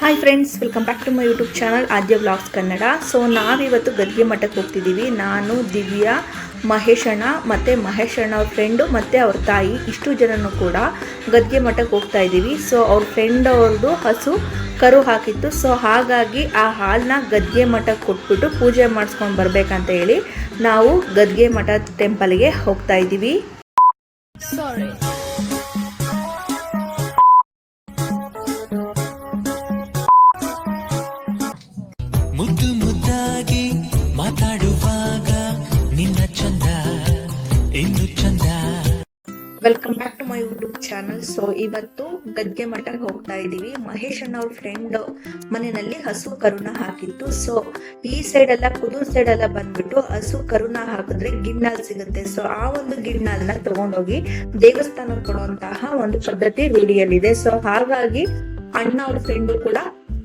Hi friends, welcome back to my YouTube channel Aadya vlogs Kannada. So ನಾವಿವತ್ತು ಗದ್ಗೆ ಮಠಕ್ಕೆ ಹೋಗ್ತಿದ್ದೀವಿ. ನಾನು, ದಿವ್ಯಾ, ಮಹೇಶ್ ಅಣ್ಣ ಮತ್ತು ಮಹೇಶ್ ಅಣ್ಣ ಅವ್ರ ಫ್ರೆಂಡು ಮತ್ತು ಅವ್ರ ತಾಯಿ ಇಷ್ಟು ಜನನೂ ಕೂಡ ಗದ್ಗೆ ಮಠಕ್ಕೆ ಹೋಗ್ತಾ ಇದ್ದೀವಿ. ಸೊ ಅವ್ರ ಫ್ರೆಂಡ್ ಅವ್ರದ್ದು ಹಸು ಕರು ಹಾಕಿತ್ತು. ಸೊ ಹಾಗಾಗಿ ಆ ಹಾಲನ್ನ ಗದ್ಗೆ ಮಠಕ್ಕೆ ಕೊಟ್ಬಿಟ್ಟು ಪೂಜೆ ಮಾಡಿಸ್ಕೊಂಡು ಬರಬೇಕಂತ ಹೇಳಿ ನಾವು ಗದ್ಗೆ ಮಠ ಟೆಂಪಲ್ಗೆ ಹೋಗ್ತಾ ಇದ್ದೀವಿ. ಮುದ್ದು ಮುದ್ದಾಗಿ ಮಾತಾಡುವಾಗ ನಿನ್ನ ಚಂದ ಇನ್ನು ಚಂದ. Welcome back to my YouTube channel. So ಇವತ್ತು ಗದ್ಗೆ ಮಠಕ್ಕೆ ಹೋಗ್ತಾ ಇದ್ದೀವಿ. ಮಹೇಶ್ ಅಣ್ಣ ಅವ್ರ ಫ್ರೆಂಡ್ ಮನೆಯಲ್ಲಿ ಹಸು ಕರುನ ಹಾಕಿತ್ತು. ಸೊ ಈ ಸೈಡ್ ಎಲ್ಲ ಕುದೂರ್ ಸೈಡ್ ಎಲ್ಲ ಬಂದ್ಬಿಟ್ಟು ಹಸು ಕರುನ ಹಾಕಿದ್ರೆ ಗಿಣ್ಣಾಲ್ ಸಿಗುತ್ತೆ. ಸೊ ಆ ಒಂದು ಗಿಣ್ಣಾಲ್ನ ತಗೊಂಡೋಗಿ ದೇವಸ್ಥಾನಕ್ಕೆ ಕೊಡುವಂತಹ ಒಂದು ಪದ್ಧತಿ ರೂಢಿಯಲ್ಲಿದೆ. ಸೊ ಹಾಗಾಗಿ ಅಣ್ಣ ಅವ್ರ ಫ್ರೆಂಡು ಕೂಡ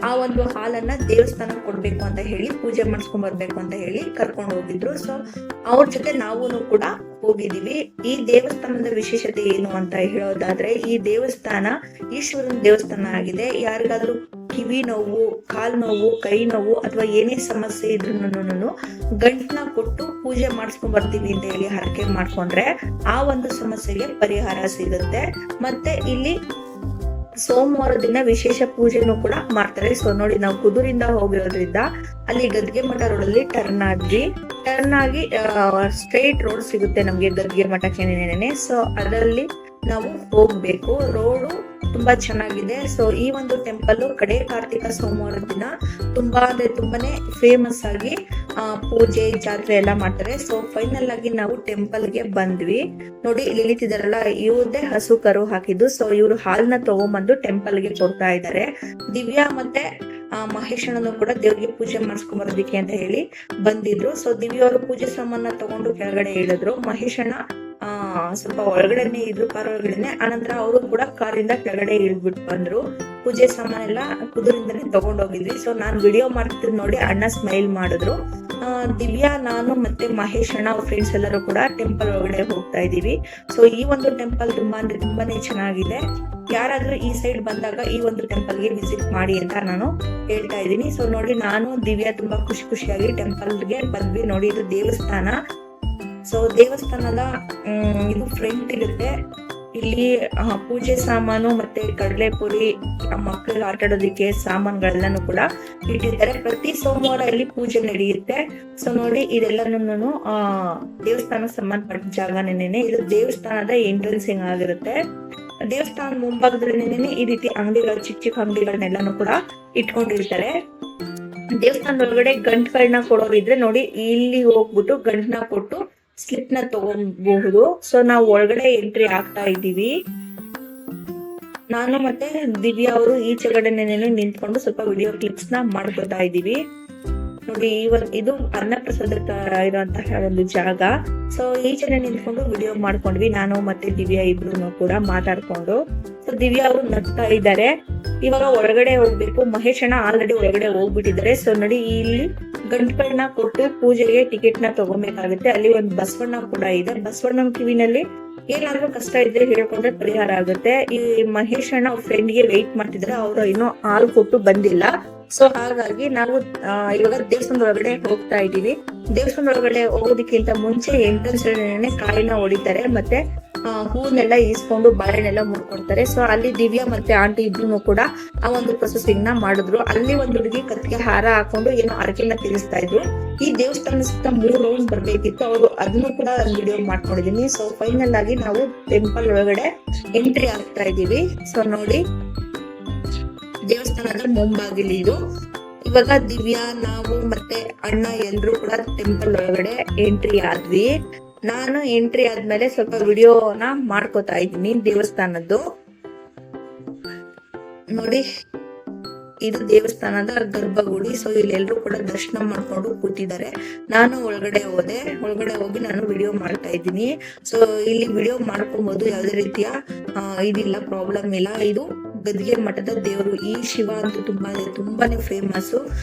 ಆ ಒಂದು ಹಾಲನ್ನ ದೇವಸ್ಥಾನಕ್ಕೆ ಕೊಡ್ಬೇಕು ಅಂತ ಹೇಳಿ ಪೂಜೆ ಮಾಡಿಸ್ಕೊಂಡ್ ಬರ್ಬೇಕು ಅಂತ ಹೇಳಿ ಕರ್ಕೊಂಡು ಹೋಗಿದ್ರು. ಸೊ ಅವ್ರ ಜೊತೆ ನಾವು ಕೂಡ ಹೋಗಿದೀವಿ. ಈ ದೇವಸ್ಥಾನದ ವಿಶೇಷತೆ ಏನು ಅಂತ ಹೇಳೋದಾದ್ರೆ, ಈ ದೇವಸ್ಥಾನ ಈಶ್ವರನ ದೇವಸ್ಥಾನ ಆಗಿದೆ. ಯಾರಿಗಾದ್ರೂ ಕಿವಿ ನೋವು, ಕಾಲ್ ನೋವು, ಕೈ ನೋವು ಅಥವಾ ಏನೇ ಸಮಸ್ಯೆ ಇದ್ರೂ ಗಂಟನ್ನ ಕೊಟ್ಟು ಪೂಜೆ ಮಾಡಿಸ್ಕೊಂಡ್ ಬರ್ತೀವಿ ಅಂತ ಹೇಳಿ ಹರಕೆ ಮಾಡ್ಕೊಂಡ್ರೆ ಆ ಒಂದು ಸಮಸ್ಯೆಗೆ ಪರಿಹಾರ ಸಿಗುತ್ತೆ. ಮತ್ತೆ ಇಲ್ಲಿ ಸೋಮವಾರ ದಿನ ವಿಶೇಷ ಪೂಜೆನೂ ಕೂಡ ಮಾಡ್ತಾರೆ. ಸೊ ನೋಡಿ, ನಾವು ಕುದೂರಿಂದ ಹೋಗಿರೋದ್ರಿಂದ ಅಲ್ಲಿ ಗದ್ಗೆ ಮಠ ರೋಡ್ ಅಲ್ಲಿ ಟರ್ನ್ ಆಗಿ ಸ್ಟ್ರೈಟ್ ರೋಡ್ ಸಿಗುತ್ತೆ ನಮ್ಗೆ ಗದ್ಗೆ ಮಠಕ್ಕೆ. ಸೊ ಅದರಲ್ಲಿ ನಾವು ಹೋಗ್ಬೇಕು. ರೋಡು ತುಂಬಾ ಚೆನ್ನಾಗಿದೆ. ಸೊ ಈ ಒಂದು ಟೆಂಪಲ್ ಕಡೆ ಕಾರ್ತಿಕ ಸೋಮವಾರ ದಿನ ತುಂಬಾನೇ ಫೇಮಸ್ ಆಗಿ ಪೂಜೆ ಜಾತ್ರೆ ಎಲ್ಲ ಮಾಡ್ತಾರೆ. ಸೊ ಫೈನಲ್ ಆಗಿ ನಾವು ಟೆಂಪಲ್ಗೆ ಬಂದ್ವಿ. ನೋಡಿ, ಇಲ್ಲಿ ಇಳಿತಿದಾರಲ್ಲ, ಇವ್ರದೇ ಹಸು ಕರು ಹಾಕಿದ್ದು. ಸೊ ಇವ್ರು ಹಾಲ್ನ ತಗೊಂಡ್ಬಂದು ಟೆಂಪಲ್ಗೆ ಕೊಡ್ತಾ ಇದ್ದಾರೆ. ದಿವ್ಯಾ ಮತ್ತೆ ಮಹೇಶ್ ಅಣ್ಣನು ಕೂಡ ದೇವ್ರಿಗೆ ಪೂಜೆ ಮಾಡಿಸ್ಕೊಂಡ್ ಬರೋದಿಕ್ಕೆ ಅಂತ ಹೇಳಿ ಬಂದಿದ್ರು. ಸೊ ದಿವ್ಯಾ ಅವರು ಪೂಜೆ ಸಾಮಾನ ತಗೊಂಡು ಕೆಳಗಡೆ ಇಳಿದ್ರು. ಮಹೇಶ್ ಅಣ್ಣ ಸ್ವಲ್ಪ ಒಳಗಡೆನೆ ಇದ್ರು, ಕಾರ್ ಒಳಗಡೆನೆ. ಆನಂತರ ಅವರು ಕೂಡ ಕಾರಿಂದ ಕೆಳಗಡೆ ಇಳ್ಬಿಟ್ಟು ಬಂದ್ರು. ಪೂಜೆ ಸಾಮಾನೆಲ್ಲ ಕುದುರಿಂದನೇ ತಗೊಂಡೋಗಿದ್ವಿ. ಸೊ ನಾನ್ ವಿಡಿಯೋ ಮಾಡ್ತಿದ್ ನೋಡಿ ಅಣ್ಣ ಸ್ಮೈಲ್ ಮಾಡಿದ್ರು. ದಿವ್ಯಾ, ನಾನು ಮತ್ತೆ ಮಹೇಶ್ ಅಣ್ಣ ಅವ್ರ ಫ್ರೆಂಡ್ಸ್ ಎಲ್ಲರೂ ಕೂಡ ಟೆಂಪಲ್ ಒಳಗಡೆ ಹೋಗ್ತಾ ಇದೀವಿ. ಸೊ ಈ ಒಂದು ಟೆಂಪಲ್ ತುಂಬಾನೇ ಚೆನ್ನಾಗಿದೆ. ಯಾರಾದ್ರೂ ಈ ಸೈಡ್ ಬಂದಾಗ ಈ ಒಂದು ಟೆಂಪಲ್ಗೆ ವಿಸಿಟ್ ಮಾಡಿ ಅಂತ ನಾನು ಹೇಳ್ತಾ ಇದ್ದೀನಿ. ಸೊ ನೋಡಿ, ನಾನು ದಿವ್ಯಾ ತುಂಬಾ ಖುಷಿಯಾಗಿ ಟೆಂಪಲ್ಗೆ ಬಂದ್ವಿ. ನೋಡಿ, ಇದು ದೇವಸ್ಥಾನ. ಸೊ ದೇವಸ್ಥಾನದ ಇದು ಫ್ರಂಟ್ ಇರುತ್ತೆ. ಇಲ್ಲಿ ಪೂಜೆ ಸಾಮಾನು ಮತ್ತೆ ಕಡಲೆಪುರಿ, ಮಕ್ಕಳಿಗೆ ಆಟ ಆಡೋದಿಕ್ಕೆ ಸಾಮಾನುಗಳೆಲ್ಲಾನು ಕೂಡ ಇಟ್ಟಿದ್ದಾರೆ. ಪ್ರತಿ ಸೋಮವಾರ ಇಲ್ಲಿ ಪೂಜೆ ನಡೆಯುತ್ತೆ. ಸೊ ನೋಡಿ, ಇದೆಲ್ಲನೂ ದೇವಸ್ಥಾನಕ್ಕೆ ಸಂಬಂಧಪಟ್ಟ ಜಾಗನೇನೆ. ಇದು ದೇವಸ್ಥಾನದ ಎಂಟ್ರೆನ್ಸಿಂಗ್ ಆಗಿರುತ್ತೆ. ದೇವಸ್ಥಾನದ ಮುಂಭಾಗದಲ್ಲಿ ಈ ರೀತಿ ಅಂಗಡಿಗಳು, ಚಿಕ್ಕ ಅಂಗಡಿಗಳನ್ನೆಲ್ಲಾನು ಕೂಡ ಇಟ್ಕೊಂಡಿರ್ತಾರೆ. ದೇವಸ್ಥಾನದ ಒಳಗಡೆ ಗಂಟುಗಳನ್ನ ಕೊಡೋರಿದ್ರೆ ನೋಡಿ, ಇಲ್ಲಿ ಹೋಗ್ಬಿಟ್ಟು ಗಂಟನ್ನ ಕೊಟ್ಟು ಸ್ಲಿಪ್ ನ ತಗೋಬಹುದು. ಸೊ ನಾವು ಒಳಗಡೆ ಎಂಟ್ರಿ ಆಗ್ತಾ ಇದ್ದೀವಿ. ನಾನು ಮತ್ತೆ ದಿವ್ಯಾ ಅವರು ಈಚೆಗಡೆನೆ ನಿಂತ್ಕೊಂಡು ಸ್ವಲ್ಪ ವಿಡಿಯೋ ಕ್ಲಿಪ್ಸ್ ನ ಮಾಡ್ಕೊತಾ ಇದ್ದೀವಿ. ನೋಡಿ, ಇದು ಅನ್ನಪ್ರಸಾದ ಇರುವಂತಹ ಒಂದು ಜಾಗ. ಸೊ ಈಚೆನೆ ನಿಂತ್ಕೊಂಡು ವಿಡಿಯೋ ಮಾಡ್ಕೊಂಡ್ವಿ, ನಾನು ಮತ್ತೆ ದಿವ್ಯಾ ಇಬ್ರು ಕೂಡ ಮಾತಾಡ್ಕೊಂಡು. ಸೊ ದಿವ್ಯಾ ಅವರು ನಗ್ತಾ ಇದ್ದಾರೆ. ಇವಾಗ ಒಳಗಡೆ ಹೋಗ್ಬೇಕು. ಮಹೇಶ್ ಅಣ್ಣ ಆಲ್ರೆಡಿ ಒಳಗಡೆ ಹೋಗ್ಬಿಟ್ಟಿದ್ದಾರೆ. ಸೊ ನೋಡಿ, ಇಲ್ಲಿ ಗಂಟುಗಳನ್ನ ಕೊಟ್ಟು ಪೂಜೆಗೆ ಟಿಕೆಟ್ ನ ತಗೋಬೇಕಾಗುತ್ತೆ. ಅಲ್ಲಿ ಒಂದು ಬಸವಣ್ಣ ಕೂಡ ಇದೆ. ಬಸವಣ್ಣನ ಕಿವಿನಲ್ಲಿ ಏನಾದ್ರೂ ಕಷ್ಟ ಇದ್ರೆ ಹೇಳ್ಕೊಂಡ್ರೆ ಪರಿಹಾರ ಆಗುತ್ತೆ. ಈ ಮಹೇಶ್ ಅಣ್ಣ ಅವ್ರ ಫ್ರೆಂಡ್ಗೆ ವೆಯ್ಟ್ ಮಾಡ್ತಿದ್ರೆ, ಅವ್ರು ಇನ್ನೂ ಹಾಲು ಕೊಟ್ಟು ಬಂದಿಲ್ಲ. ಸೊ ಹಾಗಾಗಿ ನಾವು ಇವಾಗ ದೇವಸ್ಥಾನದ ಒಳಗಡೆ ಹೋಗ್ತಾ ಇದೀವಿ. ದೇವಸ್ಥಾನದ ಒಳಗಡೆ ಹೋಗೋದಕ್ಕಿಂತ ಮುಂಚೆ ಎಂಟ್ರೆನ್ಸ್ ಕಾಯಿನ ಹೊಡಿತಾರೆ, ಮತ್ತೆ ಹೂನೆಲ್ಲ ಈಸ್ಕೊಂಡು ಬಾಳೆನೆಲ್ಲ ಮುಡ್ಕೊಡ್ತಾರೆ. ಸೊ ಅಲ್ಲಿ ದಿವ್ಯಾ ಮತ್ತೆ ಆಂಟಿ ಇಬ್ರು ಕೂಡ ಆ ಒಂದು ಪ್ರೊಸೆಸಿಂಗ್ ನ ಮಾಡಿದ್ರು. ಅಲ್ಲಿ ಒಂದು ಹುಡುಗಿ ಕತ್ತಿಗೆ ಹಾರ ಹಾಕೊಂಡು ಏನೋ ಅರಕೆನ ತೀರಿಸ್ತಾ ಇದ್ರು. ಈ ದೇವಸ್ಥಾನ ಸುತ್ತ 3 ರೌಂಡ್ ಬರ್ಬೇಕಿತ್ತು. ಅವರು ಅದನ್ನು ಕೂಡ ವಿಡಿಯೋ ಮಾಡ್ಕೊಂಡಿದೀನಿ. ಸೊ ಫೈನಲ್ ಆಗಿ ನಾವು ಟೆಂಪಲ್ ಒಳಗಡೆ ಎಂಟ್ರಿ ಆಗ್ತಾ ಇದೀವಿ. ಸೊ ನೋಡಿ, ದೇವಸ್ಥಾನದ ಮುಂಬಾಗಿಲು ಇದು. ಇವಾಗ ದಿವ್ಯಾ, ನಾವು ಮತ್ತೆ ಅಣ್ಣ ಎಲ್ರು ಕೂಡ ಟೆಂಪಲ್ ಒಳಗಡೆ ಎಂಟ್ರಿ ಆದ್ವಿ. ನಾನು ಎಂಟ್ರಿ ಆದ್ಮೇಲೆ ಸ್ವಲ್ಪ ವಿಡಿಯೋನ ಮಾಡ್ಕೋತಾ ಇದ್ದೀನಿ ದೇವಸ್ಥಾನದ್ದು. ನೋಡಿ, ಇದು ದೇವಸ್ಥಾನದ ಗರ್ಭಗುಡಿ. ಸೊ ಇಲ್ಲಿ ಎಲ್ರು ಕೂಡ ದರ್ಶನ ಮಾಡ್ಕೊಂಡು ಕೂತಿದ್ದಾರೆ. ನಾನು ಒಳಗಡೆ ಹೋಗಿ ನಾನು ವಿಡಿಯೋ ಮಾಡ್ತಾ ಇದ್ದೀನಿ. ಸೊ ಇಲ್ಲಿ ವಿಡಿಯೋ ಮಾಡ್ಕೊಬಹುದು, ಯಾವುದೇ ರೀತಿಯ ಇದಿಲ್ಲ, ಪ್ರಾಬ್ಲಮ್ ಇಲ್ಲ. ಇದು ಗದ್ಗೆ ಮಠದ ದೇವರು. ಈ ಶಿವ ಅಂತೂ ತುಂಬಾನೇ ಫೇಮಸ್.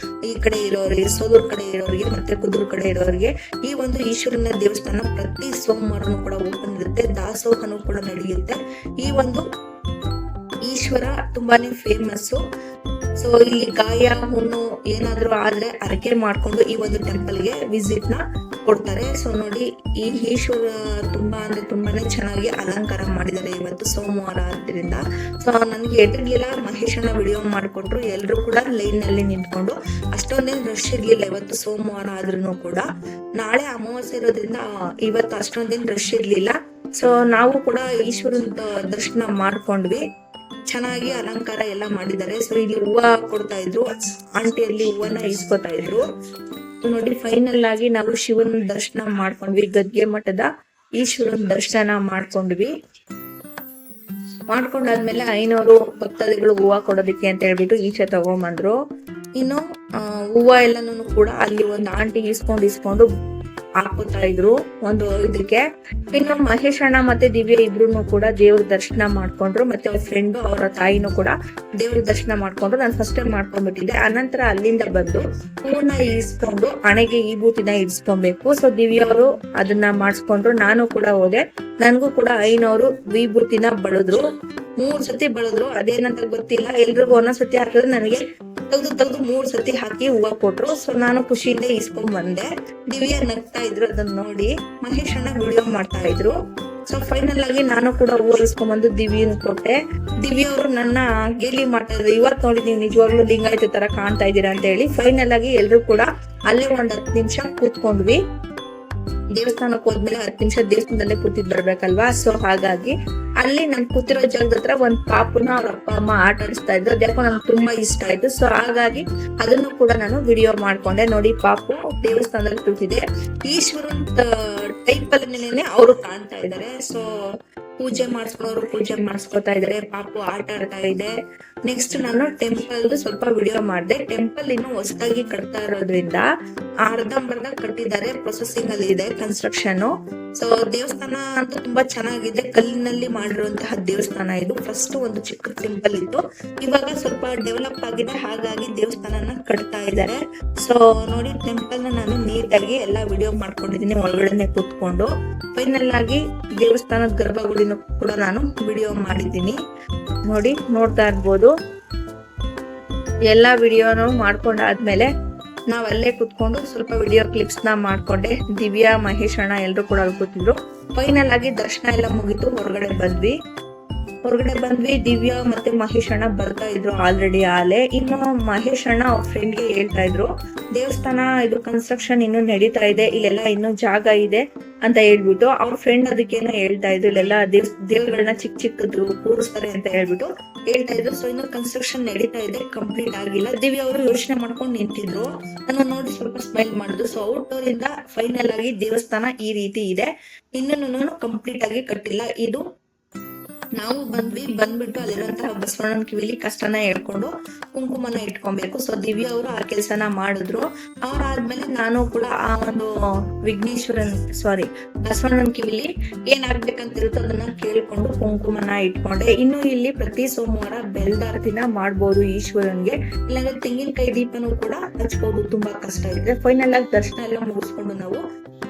ಈ ಕಡೆ ಇರೋರಿಗೆ, ಸೋಲೂರ್ ಕಡೆ ಇರೋರಿಗೆ ಮತ್ತೆ ಕುದೂರ್ ಕಡೆ ಇರೋರಿಗೆ ಈ ಒಂದು ಈಶ್ವರನ ದೇವಸ್ಥಾನ ಪ್ರತಿ ಸೋಮವಾರನೂ ಕೂಡ ಓಪನ್ ಇರುತ್ತೆ. ದಾಸೋಹನೂ ಕೂಡ ನಡೆಯುತ್ತೆ. ಈ ಒಂದು ಈಶ್ವರ ತುಂಬಾನೇ ಫೇಮಸ್. ಸೊ ಇಲ್ಲಿ ಗಾಯ ಹುಣ್ಣು ಏನಾದ್ರು ಆದ್ರೆ ಅರಕೆ ಮಾಡ್ಕೊಂಡು ಈ ಒಂದು ಟೆಂಪಲ್ಗೆ ವಿಸಿಟ್ ನ ಕೊಡ್ತಾರೆ. ಸೊ ನೋಡಿ ಈ ಈಶ್ವರ ತುಂಬಾನೇ ಚೆನ್ನಾಗಿ ಅಲಂಕಾರ ಮಾಡಿದ್ದಾರೆ ಇವತ್ತು ಸೋಮವಾರ ಆದ್ರಿಂದ. ಸೊ ನನ್ಗೆ ಎದುರ್ಲಿಲ್ಲ, ಮಹೇಶಣ್ಣ ವಿಡಿಯೋ ಮಾಡ್ಕೊಟ್ರು. ಎಲ್ರು ಕೂಡ ಲೈನ್ ನಲ್ಲಿ ನಿಂತ್ಕೊಂಡು, ಅಷ್ಟೊಂದೇನು ರಶ್ ಇರ್ಲಿಲ್ಲ ಇವತ್ತು ಸೋಮವಾರ ಆದ್ರೂ ಕೂಡ. ನಾಳೆ ಅಮಾವಾಸ್ಯೆ ಇರೋದ್ರಿಂದ ಇವತ್ತು ಅಷ್ಟೊಂದೇನು ರಶ್ ಇರ್ಲಿಲ್ಲ. ಸೊ ನಾವು ಕೂಡ ಈಶ್ವರನ ದರ್ಶನ ಮಾಡ್ಕೊಂಡ್ವಿ. ಚೆನ್ನಾಗಿ ಅಲಂಕಾರ ಎಲ್ಲ ಮಾಡಿದ್ದಾರೆ. ಸೊ ಇಲ್ಲಿ ಹೂವ ಕೊಡ್ತಾ ಇದ್ರು, ಆಂಟಿಯಲ್ಲಿ ಹೂವನ್ನ ಇಸ್ಕೊತಾ ಇದ್ರು. ನೋಡಿ ಫೈನಲ್ ಆಗಿ ನಾವು ಶಿವನ ದರ್ಶನ ಮಾಡ್ಕೊಂಡ್ವಿ. ಗದ್ಗೆ ಮಠದ ಈಶ್ವರನ ದರ್ಶನ ಮಾಡ್ಕೊಂಡಾದ್ಮೇಲೆ 500 ಭಕ್ತಾದಿಗಳು ಹೂವ ಕೊಡೋದಿಕ್ಕೆ ಅಂತ ಹೇಳ್ಬಿಟ್ಟು ಈಚೆ ತಗೊಂಬಂದ್ರು. ಇನ್ನು ಹೂವ ಎಲ್ಲಾನು ಕೂಡ ಅಲ್ಲಿ ಒಂದು ಆಂಟಿ ಇಸ್ಕೊಂಡು ಹಾಕೋತಾ ಇದ್ರು ಒಂದು ಇದಕ್ಕೆ. ಇನ್ನು ಮಹೇಶ್ ಅಣ್ಣ ಮತ್ತೆ ದಿವ್ಯ ಇಬ್ರು ಕೂಡ ದೇವ್ರ ದರ್ಶನ ಮಾಡ್ಕೊಂಡ್ರು. ಮತ್ತೆ ಅವ್ರ ಫ್ರೆಂಡು ಅವರ ತಾಯಿನೂ ಕೂಡ ದೇವ್ರ ದರ್ಶನ ಮಾಡ್ಕೊಂಡ್ರು. ನಾನು ಫಸ್ಟ್ ಟೈಮ್ ಮಾಡ್ಕೊಂಡ್ಬಿಟ್ಟಿದ್ದೆ. ಅನಂತರ ಅಲ್ಲಿಂದ ಬಂದು ಹೂವನ್ನ ಇಸ್ಕೊಂಡು ಹಣೆಗೆ ಈ ಬೂತಿನ ಇಡ್ಸ್ಕೊಬೇಕು. ಸೊ ದಿವ್ಯ ಅವರು ಅದನ್ನ ಮಾಡಿಸ್ಕೊಂಡ್ರು. ನಾನು ಕೂಡ ಹೋದೆ. ನನ್ಗೂ ಕೂಡ 500 ವಿಭೂತಿನ ಬಳದ್ರು. 3 ಸತಿ ಬಳದ್ರು. ಅದೇನಂತ ಗೊತ್ತಿಲ್ಲ, ಎಲ್ರಿಗೂ ಒಂದೊಂದ್ ಸತಿ ಹಾಕಿದ್ರೆ ನನಗೆ ತೆಗ್ದು 3 ಸತಿ ಹಾಕಿ ಹೂವ ಕೊಟ್ರು. ಸೊ ನಾನು ಖುಷಿಯಿಂದ ಇಸ್ಕೊಂಡ್ ಬಂದೆ. ದಿವ್ಯ ನಗ್ತಾ ಇದ್ರು ಅದನ್ನ ನೋಡಿ. ಮಹೇಶ್ ಅಣ್ಣ ವಿಡಿಯೋ ಮಾಡ್ತಾ ಇದ್ರು. ಸೊ ಫೈನಲ್ ಆಗಿ ನಾನು ಕೂಡ ಹೂವ ಇಸ್ಕೊಂಡ್ಬಂದು ದಿವ್ಯನ ಕೊಟ್ಟೆ. ದಿವ್ಯ ಅವರು ನನ್ನ ಗೇಲಿ ಮಾಡ್ತಾ ಇದ್ರು, ಇವತ್ತು ನೋಡಿ ನೀವು ನಿಜವಾಗ್ಲೂ ಲಿಂಗಾಯತ ತರ ಕಾಣ್ತಾ ಇದ್ದೀರಾ ಅಂತ ಹೇಳಿ. ಫೈನಲ್ ಆಗಿ ಎಲ್ರು ಕೂಡ ಅಲ್ಲೇ 10 ನಿಮಿಷ ಕೂತ್ಕೊಂಡ್ವಿ. ದೇವಸ್ಥಾನಕ್ಕೆ ಹೋದ್ಮೇಲೆ 10 ನಿಮಿಷ ದೇವಸ್ಥಾನದಲ್ಲೇ ಕೂತಿದ್ ಬರ್ಬೇಕಲ್ವಾ. ಸೊ ಹಾಗಾಗಿ ಅಲ್ಲಿ ನನ್ ಕೂತಿರೋ ಜಾಗದ ಹತ್ರ ಒಂದ್ ಪಾಪುನ ಅವ್ರ ಅಪ್ಪ ಅಮ್ಮ ಆಟ ಆಡಿಸ್ತಾ ಇದ್ರು. ಅದ್ಯಾಕೋ ನನ್ಗೆ ತುಂಬಾ ಇಷ್ಟ ಆಯ್ತು. ಸೊ ಹಾಗಾಗಿ ಅದನ್ನು ಕೂಡ ನಾನು ವಿಡಿಯೋ ಮಾಡ್ಕೊಂಡೆ. ನೋಡಿ ಪಾಪು ದೇವಸ್ಥಾನದಲ್ಲಿ ಕೂತಿದೆ. ಈಶ್ವರನ್ ಟೈಪ್ ಅಲ್ಲಿ ಅವರು ಕಾಣ್ತಾ ಇದಾರೆ. ಸೊ ಪೂಜೆ ಮಾಡಿಸ್ಕೊತಾ ಇದಾರೆ. ಪಾಪು ಆಟ ಆಡ್ತಾ ಇದೆ. ನೆಕ್ಸ್ಟ್ ನಾನು ಟೆಂಪಲ್ ಸ್ವಲ್ಪ ವಿಡಿಯೋ ಮಾಡಿದೆ. ಟೆಂಪಲ್ ಇನ್ನು ಹೊಸದಾಗಿ ಕಟ್ತಾ ಇರೋದ್ರಿಂದ ಅರ್ಧಂಬರ್ಧ ಕಟ್ಟಿದ್ದಾರೆ, ಪ್ರೊಸೆಸಿಂಗ್ ಅಲ್ಲಿ ಇದೆ ಕನ್ಸ್ಟ್ರಕ್ಷನ್. ಸೊ ದೇವಸ್ಥಾನ ಅಂತೂ ತುಂಬಾ ಚೆನ್ನಾಗಿದೆ. ಕಲ್ಲಿನಲ್ಲಿ ಮಾಡಿರುವಂತಹ ದೇವಸ್ಥಾನ ಇದು. ಫಸ್ಟ್ ಒಂದು ಚಿಕ್ಕ ಟೆಂಪಲ್ ಇತ್ತು, ಇವಾಗ ಸ್ವಲ್ಪ ಡೆವಲಪ್ ಆಗಿದೆ. ಹಾಗಾಗಿ ದೇವಸ್ಥಾನನ ಕಟ್ತಾ ಇದ್ದಾರೆ. ಸೊ ನೋಡಿ ಟೆಂಪಲ್ ನಾನು ನೀಟಾಗಿ ಎಲ್ಲ ವಿಡಿಯೋ ಮಾಡ್ಕೊಂಡಿದೀನಿ ಒಳಗಡೆನೆ ಕೂತ್ಕೊಂಡು. ಫೈನಲ್ ಆಗಿ ದೇವಸ್ಥಾನದ ಗರ್ಭಗುಡಿನೂ ಕೂಡ ನಾನು ವಿಡಿಯೋ ಮಾಡಿದ್ದೀನಿ. ನೋಡ್ತಾ ಇರ್ಬೋದು. ಎಲ್ಲಾ ವಿಡಿಯೋನು ಮಾಡ್ಕೊಂಡಾದ್ಮೇಲೆ ನಾವ್ ಅಲ್ಲೇ ಕುತ್ಕೊಂಡು ಸ್ವಲ್ಪ ವಿಡಿಯೋ ಕ್ಲಿಪ್ಸ್ ನ ಮಾಡ್ಕೊಂಡೆ. ದಿವ್ಯಾ ಮಹೇಶ್ ಅಣ್ಣ ಎಲ್ರು ಕೂಡ ಅಲ್ಲಿ ಕೂತಿದ್ರು. ಫೈನಲ್ ಆಗಿ ದರ್ಶನ ಎಲ್ಲ ಮುಗಿತು. ಹೊರಗಡೆ ಬಂದ್ವಿ. ದಿವ್ಯಾ ಮತ್ತೆ ಮಹೇಶ್ ಅಣ್ಣ ಬರ್ತಾ ಇದ್ರು ಆಲ್ರೆಡಿ ಆಲೆ. ಇನ್ನು ಮಹೇಶ್ ಅಣ್ಣ ಅವ್ರ ಫ್ರೆಂಡ್ಗೆ ಹೇಳ್ತಾ ಇದ್ರು, ದೇವಸ್ಥಾನ ಇದು ಕನ್ಸ್ಟ್ರಕ್ಷನ್ ಇನ್ನು ನಡೀತಾ ಇದೆ, ಇಲ್ಲೆಲ್ಲ ಇನ್ನು ಜಾಗ ಇದೆ ಅಂತ ಹೇಳ್ಬಿಟ್ಟು. ಅವ್ರ ಫ್ರೆಂಡ್ ಅದಕ್ಕೇನೋ ಹೇಳ್ತಾ ಇದ್ರು, ಇಲ್ಲೆಲ್ಲ ದೇವ್ಗಳನ್ನ ಚಿಕ್ಕದು ಕೂರಿಸ್ತಾರೆ ಅಂತ ಹೇಳ್ಬಿಟ್ಟು ಹೇಳ್ತಾ ಇದ್ರು. ಸೊ ಇನ್ನು ಕನ್ಸ್ಟ್ರಕ್ಷನ್ ನಡೀತಾ ಇದೆ, ಕಂಪ್ಲೀಟ್ ಆಗಿಲ್ಲ. ದಿವ್ಯಾ ಅವರು ಯೋಚನೆ ಮಾಡ್ಕೊಂಡು ನಿಂತಿದ್ರು. ನಾನು ನೋಡಿ ಸ್ವಲ್ಪ ಸ್ಮೈಲ್ ಮಾಡಿದ್ರು. ಸೊ ಔಟ್ಡೋರ್ ಇಂದ ಫೈನಲ್ ಆಗಿ ದೇವಸ್ಥಾನ ಈ ರೀತಿ ಇದೆ. ಇನ್ನೂ ಕಂಪ್ಲೀಟ್ ಆಗಿ ಕಟ್ಟಿಲ್ಲ. ಇದು ನಾವು ಬಂದ್ಬಿಟ್ಟು ಅಲ್ಲಿರುವಂತಹ ಬಸವಣ್ಣನ ಕಿವಿಲಿ ಕಷ್ಟನ ಹೇಳ್ಕೊಂಡು ಕುಂಕುಮನ ಇಟ್ಕೊಬೇಕು. ಸೊ ದಿವ್ಯಾ ಅವರು ಆ ಕೆಲಸನ ಮಾಡಿದ್ರು. ಅವ್ರಾದ್ಮೇಲೆ ನಾನು ಕೂಡ ಆ ಒಂದು ಬಸವಣ್ಣನ ಕಿವಿಲಿ ಏನಾಗ್ಬೇಕಂತ ಇರುತ್ತೋ ಅದನ್ನ ಕೇಳ್ಕೊಂಡು ಕುಂಕುಮನ ಇಟ್ಕೊಂಡೆ. ಇನ್ನು ಇಲ್ಲಿ ಪ್ರತಿ ಸೋಮವಾರ ಬೆಲ್ದಾರತಿನ ಮಾಡ್ಬೋದು ಈಶ್ವರನ್ಗೆ, ಇಲ್ಲಾಂದ್ರೆ ತೆಂಗಿನಕಾಯಿ ದೀಪನೂ ಕೂಡ ಹಚ್ಬೋದು. ತುಂಬಾ ಕಷ್ಟ ಇದೆ. ಫೈನಲ್ ಆಗಿ ದರ್ಶನ ಎಲ್ಲ ಮುಗಿಸ್ಕೊಂಡು ನಾವು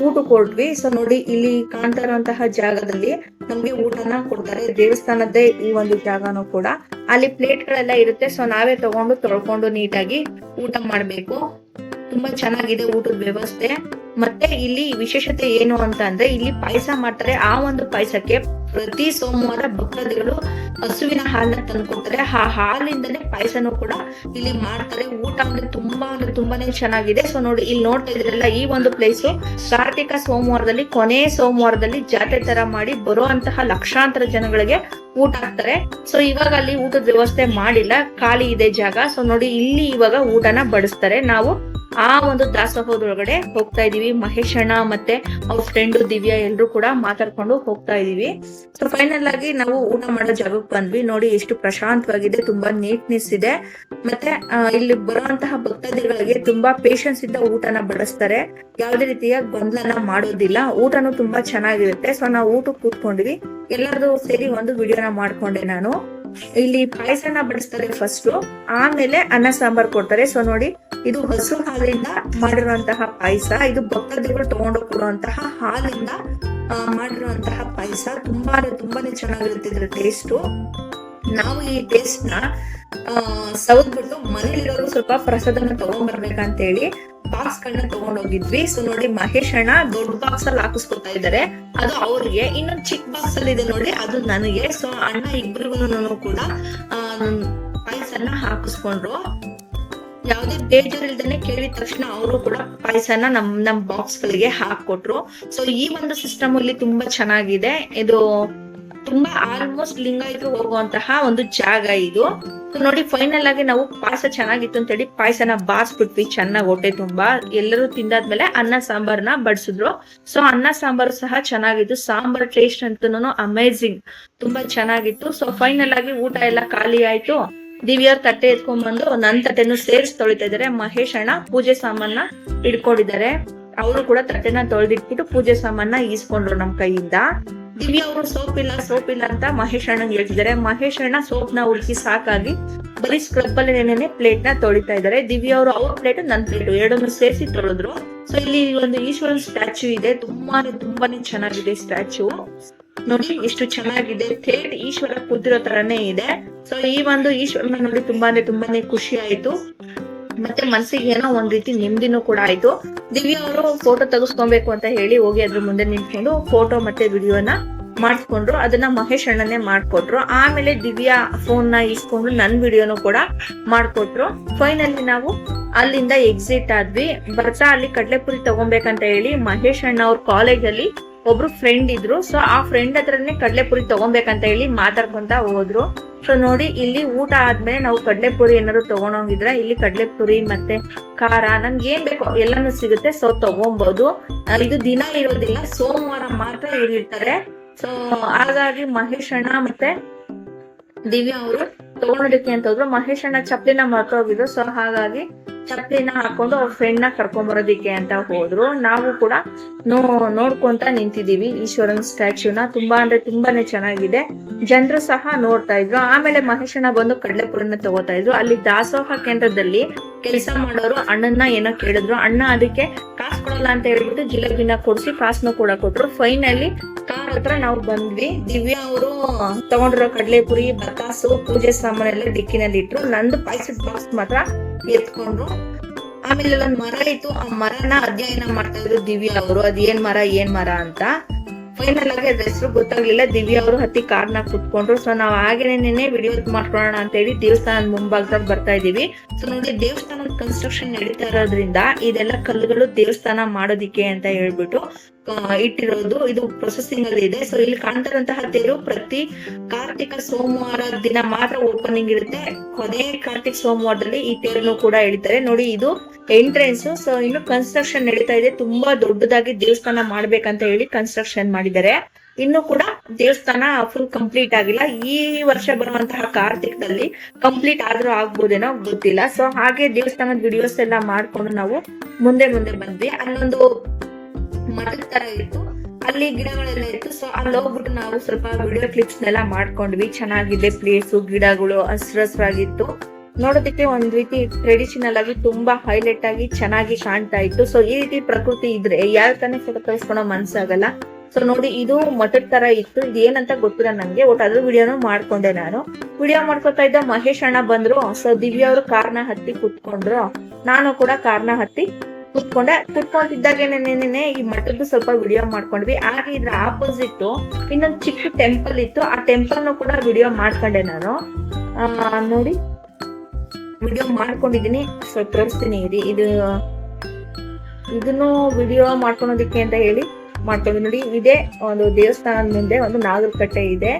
ಊಟಕ್ಕೆ ಹೊರಟ್ವಿ. ಸೊ ನೋಡಿ ಇಲ್ಲಿ ಕಾಣ್ತಾ ಇರುವಂತಹ ಜಾಗದಲ್ಲಿ ನಮ್ಗೆ ಊಟನ ಕೊಡ್ತಾರೆ. ದೇವಸ್ಥಾನದ್ದೇ ಈ ಒಂದು ಜಾಗನೂ ಕೂಡ. ಅಲ್ಲಿ ಪ್ಲೇಟ್ ಗಳೆಲ್ಲ ಇರುತ್ತೆ. ಸೊ ನಾವೇ ತಗೊಂಡು ತೊಳ್ಕೊಂಡು ನೀಟಾಗಿ ಊಟ ಮಾಡ್ಬೇಕು. ತುಂಬಾ ಚೆನ್ನಾಗಿದೆ ಊಟದ ವ್ಯವಸ್ಥೆ. ಮತ್ತೆ ಇಲ್ಲಿ ವಿಶೇಷತೆ ಏನು ಅಂತ ಅಂದ್ರೆ ಇಲ್ಲಿ ಪಾಯಸ ಮಾಡ್ತಾರೆ. ಆ ಒಂದು ಪಾಯಸಕ್ಕೆ ಪ್ರತಿ ಸೋಮವಾರ ಭಕ್ತಾದಿಗಳು ಹಸುವಿನ ಹಾಲನ್ನ ತಂದ್ಕೊಡ್ತಾರೆ. ಆ ಹಾಲಿಂದನೇ ಪಾಯಸನೂ ಕೂಡ ಇಲ್ಲಿ ಮಾಡ್ತಾರೆ. ಊಟ ಅಂದ್ರೆ ತುಂಬಾನೇ ಚೆನ್ನಾಗಿದೆ. ಸೊ ನೋಡಿ ಇಲ್ಲಿ ನೋಡ್ತಾ ಇದ್ರಲ್ಲ, ಈ ಒಂದು ಪ್ಲೇಸ್ ಕಾರ್ತಿಕ ಸೋಮವಾರದಲ್ಲಿ ಕೊನೆ ಸೋಮವಾರದಲ್ಲಿ ಜಾತ್ರೆ ತರ ಮಾಡಿ ಬರುವಂತಹ ಲಕ್ಷಾಂತರ ಜನಗಳಿಗೆ ಊಟ ಹಾಕ್ತಾರೆ. ಸೊ ಇವಾಗ ಅಲ್ಲಿ ಊಟದ ವ್ಯವಸ್ಥೆ ಮಾಡಿಲ್ಲ, ಖಾಲಿ ಇದೆ ಜಾಗ. ಸೊ ನೋಡಿ ಇಲ್ಲಿ ಇವಾಗ ಊಟನ ಬಡಿಸ್ತಾರೆ. ನಾವು ಆ ಒಂದು ದಾಸೋಹದೊಳಗಡೆ ಹೋಗ್ತಾ ಇದೀವಿ. ಮಹೇಶ್ ಅಣ್ಣ ಮತ್ತೆ ಅವ್ರ ಫ್ರೆಂಡ್ ದಿವ್ಯಾ ಎಲ್ರು ಕೂಡ ಮಾತಾಡ್ಕೊಂಡು ಹೋಗ್ತಾ ಇದೀವಿ. ಸೊ ಫೈನಲ್ ಆಗಿ ನಾವು ಊಟ ಮಾಡೋ ಜಾಗಕ್ಕೆ ಬಂದ್ವಿ. ನೋಡಿ ಎಷ್ಟು ಪ್ರಶಾಂತವಾಗಿದೆ, ತುಂಬಾ ನೀಟ್ನೆಸ್ ಇದೆ. ಮತ್ತೆ ಇಲ್ಲಿ ಬರುವಂತಹ ಭಕ್ತಾದಿಗಳಿಗೆ ತುಂಬಾ ಪೇಶನ್ಸ್ ಇಂದ ಊಟನ ಬಡಿಸ್ತಾರೆ. ಯಾವುದೇ ರೀತಿಯ ಗೊಂದಲನ ಮಾಡೋದಿಲ್ಲ. ಊಟನೂ ತುಂಬಾ ಚೆನ್ನಾಗಿರುತ್ತೆ. ಸೊ ನಾವು ಊಟಕ್ಕೆ ಕೂತ್ಕೊಂಡ್ವಿ. ಎಲ್ಲರದು ಸೇರಿ ಒಂದು ವಿಡಿಯೋನ ಮಾಡ್ಕೊಂಡೆ ನಾನು. ಇಲ್ಲಿ ಪಾಯಸನ ಬಡಿಸ್ತಾರೆ ಫಸ್ಟ್, ಆಮೇಲೆ ಅನ್ನ ಸಾಂಬಾರ್ ಕೊಡ್ತಾರೆ. ಸೊ ನೋಡಿ ಇದು ಹಸು ಹಾಲಿಂದ ಮಾಡಿರುವಂತಹ ಪಾಯಸ. ಇದು ಭಕ್ತಾದಿಗಳು ತಗೊಂಡು ಕೊಡುವಂತಹ ಹಾಲಿಂದ ಮಾಡಿರುವಂತಹ ಪಾಯಸ. ತುಂಬಾನೇ ಚೆನ್ನಾಗಿರುತ್ತೆ ಇದ್ರ ಟೇಸ್ಟು. ನಾವು ಈ ಟೇಸ್ಟ್ ನ ಸೌದ್ಬಿಟ್ಟು ಮನೇಲಿರೋರು ಸ್ವಲ್ಪ ಪ್ರಸಾದನ ತಗೊಂಡ್ಬರ್ಬೇಕಂತ ಹೇಳಿ ಬಾಕ್ಸ್ ಗಳನ್ನ ತಗೊಂಡೋಗಿದ್ವಿ. ಸೊ ನೋಡಿ ಮಹೇಶ್ ಅಣ್ಣ ದೊಡ್ಡ ಬಾಕ್ಸ್ ಅಲ್ಲಿ ಹಾಕಿಸ್ಕೊತಾ ಇದಾರೆ, ಅದು ಅವ್ರಿಗೆ. ಇನ್ನೊಂದು ಚಿಕ್ಕ ಬಾಕ್ಸ್ ಅಲ್ಲಿ ಇದೆ ನೋಡಿ, ಅದು ನನಗೆ. ಸೊ ಅಣ್ಣ ಇಬ್ರಿಗೂ ಕೂಡ ಪಾಯಸನ ಹಾಕಿಸ್ಕೊಂಡ್ರು. ಯಾವ್ದೇ ಬೇಜಾರಿಲ್ದೇನೆ ಕೇಳಿದ ತಕ್ಷಣ ಅವರು ಕೂಡ ಪಾಯಸನ ನಮ್ ಬಾಕ್ಸ್ ಗಳಿಗೆ ಹಾಕೊಟ್ರು. ಸೊ ಈ ಒಂದು ಸಿಸ್ಟಮ್ ಅಲ್ಲಿ ತುಂಬಾ ಚೆನ್ನಾಗಿದೆ. ಇದು ತುಂಬಾ ಆಲ್ಮೋಸ್ಟ್ ಲಿಂಗಾಯತರು ಹೋಗುವಂತಹ ಒಂದು ಜಾಗ ಇದು. ನೋಡಿ ಫೈನಲ್ ಆಗಿ ನಾವು ಪಾಯಸ ಚೆನ್ನಾಗಿತ್ತು ಅಂತ ಹೇಳಿ ಪಾಯಸನ ಬಾರ್ಸ್ಬಿಟ್ವಿ ಚೆನ್ನಾಗಿ ಹೊಟ್ಟೆ ತುಂಬಾ. ಎಲ್ಲರೂ ತಿಂದಾದ್ಮೇಲೆ ಅನ್ನ ಸಾಂಬಾರ್ನ ಬಡಿಸಿದ್ರು. ಸೊ ಅನ್ನ ಸಾಂಬಾರು ಸಹ ಚೆನ್ನಾಗಿತ್ತು. ಸಾಂಬಾರ್ ಟೇಸ್ಟ್ ಅಂತೂ ಅಮೇಝಿಂಗ್, ತುಂಬಾ ಚೆನ್ನಾಗಿತ್ತು. ಸೊ ಫೈನಲ್ ಆಗಿ ಊಟ ಎಲ್ಲ ಖಾಲಿ ಆಯ್ತು. ದಿವ್ಯವ್ರ ತಟ್ಟೆ ಎತ್ಕೊಂಡ್ ಬಂದು ನನ್ ತಟ್ಟೆನು ಸೇರಿಸಿ ತೊಳಿತಾ ಇದಾರೆ. ಮಹೇಶ್ ಅಣ್ಣ ಪೂಜೆ ಸಾಮಾನ ಇಟ್ಕೊಂಡಿದ್ದಾರೆ. ಅವರು ಕೂಡ ತಟ್ಟೆನ ತೊಳೆದಿಟ್ಬಿಟ್ಟು ಪೂಜೆ ಸಾಮಾನ ಈಸ್ಕೊಂಡ್ರು ನಮ್ ಕೈಯಿಂದ. ದಿವ್ಯ ಅವರು ಸೋಪ್ ಇಲ್ಲ ಅಂತ ಮಹೇಶ್ ಅಣ್ಣಂಗೆ ಹೇಳ್ತಿದ್ದಾರೆ. ಮಹೇಶ್ ಅಣ್ಣ ಸೋಪ್ ನ ಹುಡುಕಿ ಸಾಕಾಗಿ ಬರೀ ಸ್ಕ್ರಬ್ ಅಲ್ಲಿ ಪ್ಲೇಟ್ ನ ತೊಳಿತಾ ಇದಾರೆ. ದಿವ್ಯ ಅವರು ಅವ್ರ ಪ್ಲೇಟ್ ನನ್ ಪ್ಲೇಟ್ ಎರಡನ್ನು ಸೇರಿಸಿ ತೊಳೆದ್ರು. ಸೊ ಇಲ್ಲಿ ಒಂದು ಈಶ್ವರನ್ ಸ್ಟ್ಯಾಚ್ಯೂ ಇದೆ, ತುಂಬಾನೇ ಚೆನ್ನಾಗಿದೆ ಸ್ಟ್ಯಾಚ್ಯೂ. ನೋಡಿ ಎಷ್ಟು ಚೆನ್ನಾಗಿದೆ, ಥೇಟ್ ಈಶ್ವರ ಕೂತಿರೋ ತರಾನೇ ಇದೆ. ಸೊ ಈ ಒಂದು ಈಶ್ವರನ ನೋಡಿ ತುಂಬಾನೇ ಖುಷಿ ಆಯ್ತು. ಮತ್ತೆ ಮನ್ಸಿಗೆ ಏನೋ ಒಂದ್ ರೀತಿ ನೆಮ್ಮದಿನೂ ಕೂಡ ಆಯ್ತು. ದಿವ್ಯಾ ಅವರು ಫೋಟೋ ತೆಗೆಸ್ಕೊಬೇಕು ಅಂತ ಹೇಳಿ ಹೋಗಿ ಅದ್ರ ಮುಂದೆ ನಿಂತ್ಕೊಂಡು ಫೋಟೋ ಮತ್ತೆ ವಿಡಿಯೋನ ಮಾಡಿಸ್ಕೊಂಡ್ರು. ಅದನ್ನ ಮಹೇಶ್ ಅಣ್ಣನೇ ಮಾಡ್ಕೊಟ್ರು. ಆಮೇಲೆ ದಿವ್ಯಾ ಫೋನ್ ನ ಇಸ್ಕೊಂಡು ನನ್ ವಿಡಿಯೋನು ಕೂಡ ಮಾಡ್ಕೊಟ್ರು. ಫೈನಲಿ ನಾವು ಅಲ್ಲಿಂದ ಎಕ್ಸಿಟ್ ಆದ್ವಿ. ಬರ್ತಾ ಅಲ್ಲಿ ಕಡ್ಲೆಪುರಿ ತಗೊಬೇಕಂತ ಹೇಳಿ ಮಹೇಶ್ ಅಣ್ಣ ಅವ್ರ ಕಾಲೇಜಲ್ಲಿ ಒಬ್ರು ಫ್ರೆಂಡ್ ಇದ್ರು. ಸೊ ಆ ಫ್ರೆಂಡ್ ಹತ್ರನೇ ಕಡ್ಲೆಪುರಿ ತಗೊಬೇಕಂತ ಹೇಳಿ ಮಾತಾಡ್ಕೊಂತ ಹೋದ್ರು. ಸೊ ನೋಡಿ ಇಲ್ಲಿ ಊಟ ಆದ್ಮೇಲೆ ನಾವು ಕಡ್ಲೆಪುರಿ ಏನಾದ್ರು ತಗೊಂಡೋಗಿದ್ರೆ ಇಲ್ಲಿ ಕಡ್ಲೆಪುರಿ ಮತ್ತೆ ಖಾರ ನಮ್ಗೆ ಏನ್ ಬೇಕೋ ಎಲ್ಲಾನು ಸಿಗುತ್ತೆ. ಸೊ ತಗೊಬಹುದು. ಇದು ದಿನ ಇರೋದಿಲ್ಲ, ಸೋಮವಾರ ಮಾತ್ರ ಇರ್ತಾರೆ. ಸೊ ಹಾಗಾಗಿ ಮಹೇಶ್ ಅಣ್ಣ ಮತ್ತೆ ದಿವ್ಯಾ ಅವರು ತಗೊಂಡೋದಕ್ಕೆ ಅಂತ ಹೋದ್ರು. ಮಹೇಶ್ ಅಣ್ಣ ಚಪ್ಪಲಿನ ಮರ್ತೋಗಿದ್ರು. ಸೊ ಹಾಗಾಗಿ ಚಪ್ಪಲಿನ ಹಾಕೊಂಡು ಅವ್ರ ಫ್ರೆಂಡ್ ನ ಕರ್ಕೊಂಡ್ ಬರೋದಿಕ್ಕೆ ಅಂತ ಹೋದ್ರು. ನಾವು ಕೂಡ ನೋಡ್ಕೊಂತ ನಿಂತಿದೀವಿ ಈಶ್ವರನ್ ಸ್ಟ್ಯಾಚ್ಯೂನ. ತುಂಬಾನೇ ಚೆನ್ನಾಗಿದೆ. ಜನರು ಸಹ ನೋಡ್ತಾ ಇದ್ರು. ಆಮೇಲೆ ಮಹೇಶ್ ಅಣ್ಣ ಬಂದು ಕಡ್ಲೆಪುರಿನ ತಗೋತಾ ಇದ್ರು. ಅಲ್ಲಿ ದಾಸೋಹ ಕೇಂದ್ರದಲ್ಲಿ ಕೆಲಸ ಮಾಡೋರು ಅಣ್ಣನ ಏನೋ ಕೇಳಿದ್ರು. ಅಣ್ಣ ಅದಕ್ಕೆ ಕಾಸು ಕೊಡಲ್ಲ ಅಂತ ಹೇಳ್ಬಿಟ್ಟು ಜಿಲೇಬಿನ ಕೊಡ್ಸಿ ಕಾಸನ್ನು ಕೂಡ ಕೊಟ್ರು. ಫೈನಲಿ ಕಾರ್ ಹತ್ರ ನಾವು ಬಂದ್ವಿ. ದಿವ್ಯಾ ಅವರು ತಗೊಂಡಿರೋ ಕಡ್ಲೆಪುರಿ, ಬತಾಸು, ಪೂಜೆ ಸಾಮಾನೆಲ್ಲ ಡಿಕ್ಕಿನಲ್ಲಿ ಇಟ್ರು. ನಂದು ಪಾಯಸದ ಬಾಕ್ಸ್ ಮಾತ್ರ ಎತ್ಕೊಂಡ್ರು. ಆಮೇಲೆ ಒಂದ್ ಮರ ಇತ್ತು, ಆ ಮರನ ಅಧ್ಯಯನ ಮಾಡ್ತಾ ಇದ್ರು ದಿವ್ಯಾ ಅವರು. ಅದ್ ಏನ್ ಮರ ಅಂತ. ಫೈನಲ್ ಆಗಿ ಅದ್ರ ಹೆಸರು ಗೊತ್ತಾಗ್ಲಿಲ್ಲ. ದಿವ್ಯಾ ಅವರು ಹತ್ತಿ ಕಾರ್ನ ಕುತ್ಕೊಂಡ್ರು. ಸೊ ನಾವ್ ಆಗೇನೆ ವಿಡಿಯೋ ಮಾಡ್ಕೊಳ್ಳೋಣ ಅಂತ ಹೇಳಿ ದೇವಸ್ಥಾನದ ಮುಂಭಾಗದಾಗ ಬರ್ತಾ ಇದೀವಿ. ಸೊ ನೋಡಿ ದೇವಸ್ಥಾನದ ಕನ್ಸ್ಟ್ರಕ್ಷನ್ ನಡೀತಾ ಇರೋದ್ರಿಂದ ಇದೆಲ್ಲ ಕಲ್ಲುಗಳು ದೇವಸ್ಥಾನ ಮಾಡೋದಿಕ್ಕೆ ಅಂತ ಹೇಳ್ಬಿಟ್ಟು ಇಟ್ಟಿರೋದು. ಇದು ಪ್ರೊಸೆಸಿಂಗ್ ಅಲ್ಲಿ ಇದೆ. ಸೊ ಇಲ್ಲಿ ಕಾಣ್ತಿರುವಂತಹ ತೇರು ಪ್ರತಿ ಕಾರ್ತಿಕ ಸೋಮವಾರ ದಿನ ಮಾತ್ರ ಓಪನಿಂಗ್ ಇರುತ್ತೆ. ಕೊನೆ ಕಾರ್ತಿಕ ಸೋಮವಾರದಲ್ಲಿ ಈ ತೇರನ್ನು ಕೂಡ ಎಳಿತಾರೆ. ನೋಡಿ ಇದು ಎಂಟ್ರೆನ್ಸ್. ಸೊ ಇನ್ನು ಕನ್ಸ್ಟ್ರಕ್ಷನ್ ನಡೀತಾ ಇದೆ. ತುಂಬಾ ದೊಡ್ಡದಾಗಿ ದೇವಸ್ಥಾನ ಮಾಡ್ಬೇಕಂತ ಹೇಳಿ ಕನ್ಸ್ಟ್ರಕ್ಷನ್ ಮಾಡಿದ್ದಾರೆ. ಇನ್ನು ಕೂಡ ದೇವಸ್ಥಾನ ಫುಲ್ ಕಂಪ್ಲೀಟ್ ಆಗಿಲ್ಲ. ಈ ವರ್ಷ ಬರುವಂತಹ ಕಾರ್ತಿಕದಲ್ಲಿ ಕಂಪ್ಲೀಟ್ ಆದ್ರೂ ಆಗ್ಬೋದೇನೋ ಗೊತ್ತಿಲ್ಲ. ಸೊ ಹಾಗೆ ದೇವಸ್ಥಾನದ ವಿಡಿಯೋಸ್ ಎಲ್ಲ ಮಾಡ್ಕೊಂಡು ನಾವು ಮುಂದೆ ಬಂದ್ವಿ. ಅಲ್ಲೊಂದು ಮಠದ ತರ ಇತ್ತು, ಅಲ್ಲಿ ಗಿಡಗಳೆಲ್ಲ ಇತ್ತು. ಸೊ ಅಲ್ಲಿ ಹೋಗ್ಬಿಟ್ಟು ನಾವು ಸ್ವಲ್ಪ ವಿಡಿಯೋ ಕ್ಲಿಪ್ಸ್ ನೆಲ್ಲ ಮಾಡ್ಕೊಂಡ್ವಿ. ಚೆನ್ನಾಗಿದೆ ಪ್ಲೇಸು, ಗಿಡಗಳು ಹಸ್ರಾಗಿತ್ತು. ನೋಡೋದಕ್ಕೆ ಒಂದ್ ರೀತಿ ಟ್ರೆಡಿಷನಲ್ ಆಗಿ ತುಂಬಾ ಹೈಲೈಟ್ ಆಗಿ ಚೆನ್ನಾಗಿ ಕಾಣ್ತಾ ಇತ್ತು. ಸೊ ಈ ರೀತಿ ಪ್ರಕೃತಿ ಇದ್ರೆ ಯಾವ ತಾನೇ ಫೋಟೋ ತೆಗೆಸ್ಕೊಳೋ ಮನ್ಸಾಗಲ್ಲ. ಸೊ ನೋಡಿ ಇದು ಮಠದ ತರ ಇತ್ತು. ಇದು ಏನಂತ ಗೊತ್ತಿಲ್ಲ ನಂಗೆ. ಒಟ್ಟು ಅದ್ರ ವಿಡಿಯೋನು ಮಾಡ್ಕೊಂಡೆ. ನಾನು ವಿಡಿಯೋ ಮಾಡ್ಕೊತಾ ಇದ್ದ ಮಹೇಶ್ ಅಣ್ಣ ಬಂದ್ರು. ಸೊ ದಿವ್ಯಾ ಅವರು ಕಾರ್ನ ಹತ್ತಿ ಕುತ್ಕೊಂಡ್ರು. ನಾನು ಕೂಡ ಕಾರ್ನ ಹತ್ತಿ ಕುತ್ಕೊಂಡಿದ್ದಾಗೇನೆ ಈ ಮಠದ್ದು ಸ್ವಲ್ಪ ವಿಡಿಯೋ ಮಾಡ್ಕೊಂಡ್ವಿ. ಹಾಗೆ ಇದ್ರ ಆಪೋಸಿಟ್ ಇನ್ನೊಂದು ಚಿಕ್ಕ ಟೆಂಪಲ್ ಇತ್ತು. ಆ ಟೆಂಪಲ್ ಕೂಡ ವಿಡಿಯೋ ಮಾಡ್ಕೊಂಡೆ ನಾನು. ನೋಡಿ ವಿಡಿಯೋ ಮಾಡ್ಕೊಂಡಿದೀನಿ. ಸೊ ತೋರಿಸ್ತೀನಿ ಇರಿ. ಇದನ್ನು ವಿಡಿಯೋ ಮಾಡ್ಕೊಳೋದಿಕ್ಕೆ ಅಂತ ಹೇಳಿ ಮಾಡ್ಕೊಂಡು ನೋಡಿ. ಇದೇ ಒಂದು ದೇವಸ್ಥಾನದ ಮುಂದೆ ಒಂದು ನಾಗರಕಟ್ಟೆ ಇದೆ.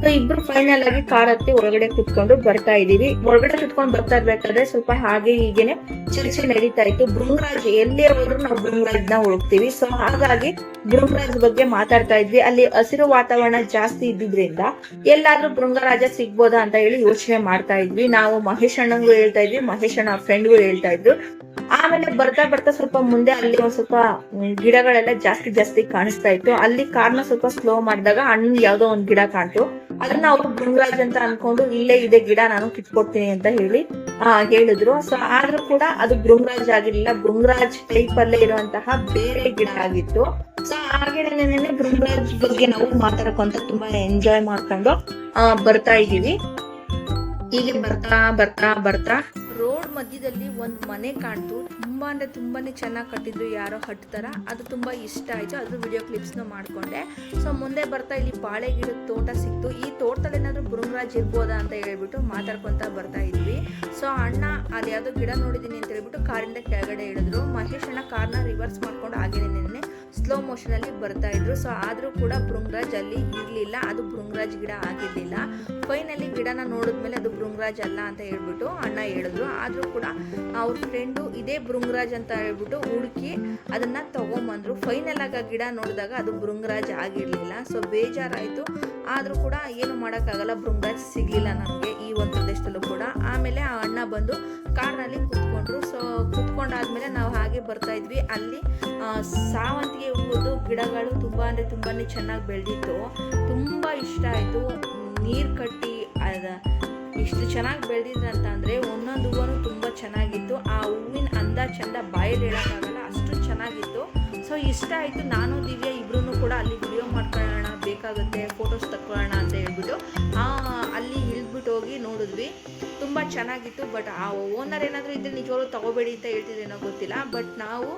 ಸೊ ಇಬ್ರು ಫೈನಲ್ ಆಗಿ ಕಾರ್ ಹತ್ತಿ ಒಳಗಡೆ ಕುತ್ಕೊಂಡು ಬರ್ತಾ ಇದೀವಿ. ಒಳಗಡೆ ಕುತ್ಕೊಂಡು ಬರ್ತಾ ಇರ್ಬೇಕಾದ್ರೆ ಸ್ವಲ್ಪ ಹಾಗೆ ಹೀಗೇನೆ ಚರ್ಚೆ ನಡೀತಾ ಇತ್ತು. ಭೃಂಗರಾಜ್ ಎಲ್ಲೇ ಹೋದ್ರು ನಾವು ಭೃಂಗರಾಜ್ನ ಹುಡುಕ್ತಿವಿ. ಸೊ ಹಾಗಾಗಿ ಭೃಂಗರಾಜ್ ಬಗ್ಗೆ ಮಾತಾಡ್ತಾ ಇದ್ವಿ. ಅಲ್ಲಿ ಹಸಿರು ವಾತಾವರಣ ಜಾಸ್ತಿ ಇದ್ದಿದ್ರಿಂದ ಎಲ್ಲಾದ್ರೂ ಭೃಂಗರಾಜ ಸಿಗ್ಬೋದಾ ಅಂತ ಹೇಳಿ ಯೋಚನೆ ಮಾಡ್ತಾ ಇದ್ವಿ. ನಾವು ಮಹೇಶ್ ಅಣ್ಣಂಗೂ ಹೇಳ್ತಾ ಇದ್ವಿ, ಮಹೇಶ್ ಅಣ್ಣ ಫ್ರೆಂಡ್ಗೂ ಹೇಳ್ತಾ ಇದ್ರು. ಆಮೇಲೆ ಬರ್ತಾ ಸ್ವಲ್ಪ ಮುಂದೆ ಅಲ್ಲಿ ಒಂದ್ ಸ್ವಲ್ಪ ಗಿಡಗಳೆಲ್ಲ ಜಾಸ್ತಿ ಕಾಣಿಸ್ತಾ ಇತ್ತು. ಅಲ್ಲಿ ಕಾರ್ನ ಸ್ವಲ್ಪ ಸ್ಲೋ ಮಾಡಿದಾಗ ಅಣ್ಣ ಯಾವ್ದೋ ಒಂದ್ ಗಿಡ ಕಾಣ್ತು. ಅದನ್ನ ಅವ್ರು ಭೃಂಗರಾಜ್ ಅಂತ ಅನ್ಕೊಂಡು ಇಲ್ಲೇ ಇದೆ ಗಿಡ, ನಾನು ಕಿತ್ಕೊಡ್ತೀನಿ ಅಂತ ಹೇಳಿ ಹೇಳಿದ್ರು. ಸೊ ಆದ್ರೂ ಕೂಡ ಅದು ಭೃಂಗರಾಜ್ ಆಗಿರ್ಲಿಲ್ಲ. ಭೃಂಗರಾಜ್ ಟೈಪ್ ಅಲ್ಲೇ ಇರುವಂತಹ ಬೇರೆ ಗಿಡ ಆಗಿತ್ತು. ಸೊ ಹಾಗೇನೆ ಭೃಂಗರಾಜ್ ಬಗ್ಗೆ ನಾವು ಮಾತಾಡ್ಕೊಂತ ತುಂಬಾ ಎಂಜಾಯ್ ಮಾಡ್ಕೊಂಡು ಬರ್ತಾ ಇದೀವಿ. ಹೀಗೆ ಬರ್ತಾ ಬರ್ತಾ ಬರ್ತಾ ರೋಡ್ ಮಧ್ಯದಲ್ಲಿ ಒಂದು ಮನೆ ಕಾಣ್ತು. ತುಂಬಾ ಅಂದರೆ ತುಂಬಾನೇ ಚೆನ್ನಾಗಿ ಕಟ್ಟಿದ್ರು, ಯಾರೋ ಹಟ್ ಥರ. ಅದು ತುಂಬ ಇಷ್ಟ ಆಯಿತು. ಅದ್ರ ವಿಡಿಯೋ ಕ್ಲಿಪ್ಸ್ನ ಮಾಡಿಕೊಂಡೆ. ಸೊ ಮುಂದೆ ಬರ್ತಾ ಇಲ್ಲಿ ಬಾಳೆ ಗಿಡದ ತೋಟ ಸಿಕ್ತು. ಈ ತೋಟದಲ್ಲಿ ಏನಾದರೂ ಭೃಂಗರಾಜ್ ಇರ್ಬೋದಾ ಅಂತ ಹೇಳ್ಬಿಟ್ಟು ಮಾತಾಡ್ಕೊತಾ ಬರ್ತಾ ಇದ್ವಿ. ಸೊ ಅಣ್ಣ ಅಲ್ಲಿ ಯಾವುದೋ ಗಿಡ ನೋಡಿದ್ದೀನಿ ಅಂತ ಹೇಳ್ಬಿಟ್ಟು ಕಾರಿಂದ ಕೆಳಗಡೆ ಇಳಿದ್ರು. ಮಹೇಶ್ ಅಣ್ಣ ಕಾರ್ನ ರಿವರ್ಸ್ ಮಾಡ್ಕೊಂಡು ಹಾಗೇನೆ ಸ್ಲೋ ಮೋಷನಲ್ಲಿ ಬರ್ತಾ ಇದ್ರು. ಸೊ ಆದರೂ ಕೂಡ ಭೃಂಗರಾಜ್ ಅಲ್ಲಿ ಇರಲಿಲ್ಲ. ಅದು ಭೃಂಗರಾಜ್ ಗಿಡ ಆಗಿರಲಿಲ್ಲ. ಫೈನಲಿ ಗಿಡನ ನೋಡಿದ್ಮೇಲೆ ಅದು ಭೃಂಗರಾಜ್ ಅಲ್ಲ ಅಂತ ಹೇಳ್ಬಿಟ್ಟು ಅಣ್ಣ ಹೇಳಿದ್ರು. ಆದರೂ ಕೂಡ ಅವ್ರ ಫ್ರೆಂಡು ಇದೇ ಭೃಂಗರಾಜ್ ಅಂತ ಹೇಳ್ಬಿಟ್ಟು ಹುಡುಕಿ ಅದನ್ನು ತೊಗೊಂಬಂದರು. ಫೈನಲ್ ಆಗಿ ಗಿಡ ನೋಡಿದಾಗ ಅದು ಭೃಂಗರಾಜ್ ಆಗಿರಲಿಲ್ಲ. ಸೊ ಬೇಜಾರಾಯಿತು. ಆದರೂ ಕೂಡ ಏನು ಮಾಡೋಕ್ಕಾಗಲ್ಲ, ಭೃಂಗರಾಜ್ ಸಿಗಲಿಲ್ಲ ನಮಗೆ ಈ ಒಂದು ಪ್ರದೇಶದಲ್ಲೂ ಕೂಡ. ಆಮೇಲೆ ಆ ಅಣ್ಣ ಬಂದು ಕಾರ್ನಲ್ಲಿ ಕೂತ್ಕೊಂಡ್ರು. ಸೊ ಕೂತ್ಕೊಂಡಾದ್ಮೇಲೆ ನಾವು ಹಾಗೆ ಬರ್ತಾ ಇದ್ವಿ. ಅಲ್ಲಿ ಸಾವಂತಿಗೆ ಹೂವುದು ಗಿಡಗಳು ತುಂಬ ಅಂದರೆ ತುಂಬಾ ಚೆನ್ನಾಗಿ ಬೆಳೆದಿತ್ತು. ತುಂಬ ಇಷ್ಟ ಆಯಿತು. ನೀರು ಕಟ್ಟಿ ಇಷ್ಟು ಚೆನ್ನಾಗಿ ಬೆಳೆದಿದ್ರಂತ ಅಂದರೆ ಒಂದೊಂದು ಹೂವು ತುಂಬ ಚೆನ್ನಾಗಿತ್ತು. ಆ ಹೂವಿನ ಅಂದ ಚಂದ ಬಾಯಲ್ಲಿ ಹೇಳೋಕ್ಕಾಗಲ್ಲ, ಅಷ್ಟು ಚೆನ್ನಾಗಿತ್ತು. ಸೊ ಇಷ್ಟ ಆಯಿತು. ನಾನು ದಿವ್ಯಾ ಇಬ್ಬರೂ ಕೂಡ ಅಲ್ಲಿ ವಿಡಿಯೋ ಮಾಡ್ಕೊಳ್ಳೋಣ, ಬೇಕಾಗುತ್ತೆ ಫೋಟೋಸ್ ತಗೊಳ್ಳೋಣ ಅಂತ ಹೇಳ್ಬಿಟ್ಟು ಅಲ್ಲಿ ಇಳಿದ್ಬಿಟ್ಟು ಹೋಗಿ ನೋಡಿದ್ವಿ. ತುಂಬ ಚೆನ್ನಾಗಿತ್ತು. ಬಟ್ ಆ ಓನರ್ ಏನಾದರೂ ಇದ್ದರೆ ನಿಜವಾಗ್ಲೂ ತೊಗೋಬೇಡಿ ಅಂತ ಹೇಳ್ತಿದ್ರೇನೋ ಗೊತ್ತಿಲ್ಲ. ಬಟ್ ನಾವು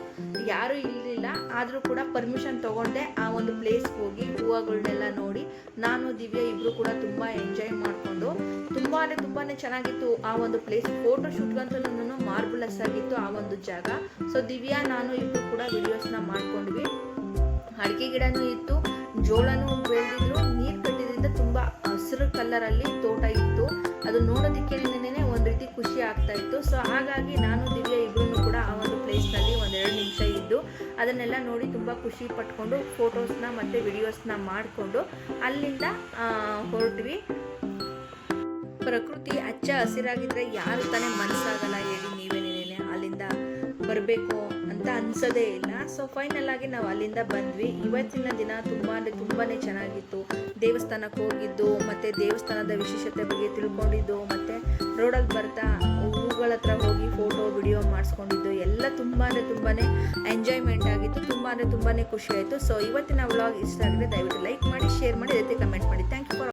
ಯಾರೂ ಇರಲಿಲ್ಲ, ಆದರೂ ಕೂಡ ಪರ್ಮಿಷನ್ ತೊಗೊಂಡೆ ಆ ಒಂದು ಪ್ಲೇಸ್ಗೆ ಹೋಗಿ ಹೂವುಗಳನ್ನೆಲ್ಲ ನೋಡಿ ನಾನು ದಿವ್ಯಾ ಇಬ್ಬರು ಕೂಡ ತುಂಬ ಎಂಜಾಯ್ ಮಾಡಿಕೊಂಡು ತುಂಬ ಅಂದರೆ ತುಂಬಾ ಚೆನ್ನಾಗಿತ್ತು ಆ ಒಂದು ಪ್ಲೇಸ್. ಫೋಟೋ ಶೂಟ್ಗಂತೂ ಮಾರ್ಬುಲಸ್ ಆಗಿತ್ತು ಆ ಒಂದು ಜಾಗ. ಸೊ ದಿವ್ಯಾ ನಾನು ಇಬ್ಬರು ಕೂಡ ವಿಡಿಯೋಸ್ನ ಮಾಡ್ಕೊಂಡ್ವಿ. ಅಡಿಕೆ ಗಿಡನೂ ಇತ್ತು, ಜೋಳನೂ ಬೆಳೆದಿದ್ರು. ನೀರು ಕಟ್ಟಿದ್ರಿಂದ ತುಂಬ ಹಸಿರು ಕಲರಲ್ಲಿ ತೋಟ ಇತ್ತು. ಅದು ನೋಡೋದಕ್ಕೆ ಒಂದು ರೀತಿ ಖುಷಿ ಆಗ್ತಾ ಇತ್ತು. ಸೊ ಹಾಗಾಗಿ ನಾನು ದಿವ್ಯಾ ಇಬ್ಬರೂ ಕೂಡ ಆ ಒಂದು ಪ್ಲೇಸ್ನಲ್ಲಿ 1-2 ನಿಮಿಷ ಇದ್ದು ಅದನ್ನೆಲ್ಲ ನೋಡಿ ತುಂಬ ಖುಷಿ ಪಟ್ಕೊಂಡು ಫೋಟೋಸ್ನ ಮತ್ತು ವಿಡಿಯೋಸ್ನ ಮಾಡಿಕೊಂಡು ಅಲ್ಲಿಂದ ಹೊರಟ್ವಿ. ಪ್ರಕೃತಿ ಹಚ್ಚ ಹಸಿರಾಗಿದ್ದರೆ ಯಾರು ತಾನೇ ಮನಸ್ಸಾಗಲ್ಲ ಹೇಳಿ, ನೀವೇನೇನೆ ಅಲ್ಲಿಂದ ಬರಬೇಕು ಅಂತ ಅನ್ಸೋದೇ ಇಲ್ಲ. ಸೊ ಫೈನಲ್ ಆಗಿ ನಾವು ಅಲ್ಲಿಂದ ಬಂದ್ವಿ. ಇವತ್ತಿನ ದಿನ ತುಂಬ ಅಂದರೆ ತುಂಬಾ ಚೆನ್ನಾಗಿತ್ತು. ದೇವಸ್ಥಾನಕ್ಕೆ ಹೋಗಿದ್ದು ಮತ್ತು ದೇವಸ್ಥಾನದ ವಿಶೇಷತೆ ಬಗ್ಗೆ ತಿಳ್ಕೊಂಡಿದ್ದು ಮತ್ತು ರೋಡಲ್ಲಿ ಬರ್ತಾ ಹೂಗಳ ಹತ್ರ ಹೋಗಿ ಫೋಟೋ ವಿಡಿಯೋ ಮಾಡಿಸ್ಕೊಂಡಿದ್ದು ಎಲ್ಲ ತುಂಬ ಅಂದರೆ ತುಂಬಾ ಎಂಜಾಯ್ಮೆಂಟ್ ಆಗಿತ್ತು. ತುಂಬ ಅಂದರೆ ತುಂಬಾ ಖುಷಿ ಆಯಿತು. ಸೊ ಇವತ್ತಿನ ವ್ಲಾಗ್ ಇಷ್ಟ ಆಗಿದ್ರೆ ದಯವಿಟ್ಟು ಲೈಕ್ ಮಾಡಿ, ಶೇರ್ ಮಾಡಿ, ಜೊತೆ ಕಮೆಂಟ್ ಮಾಡಿ. Thank you for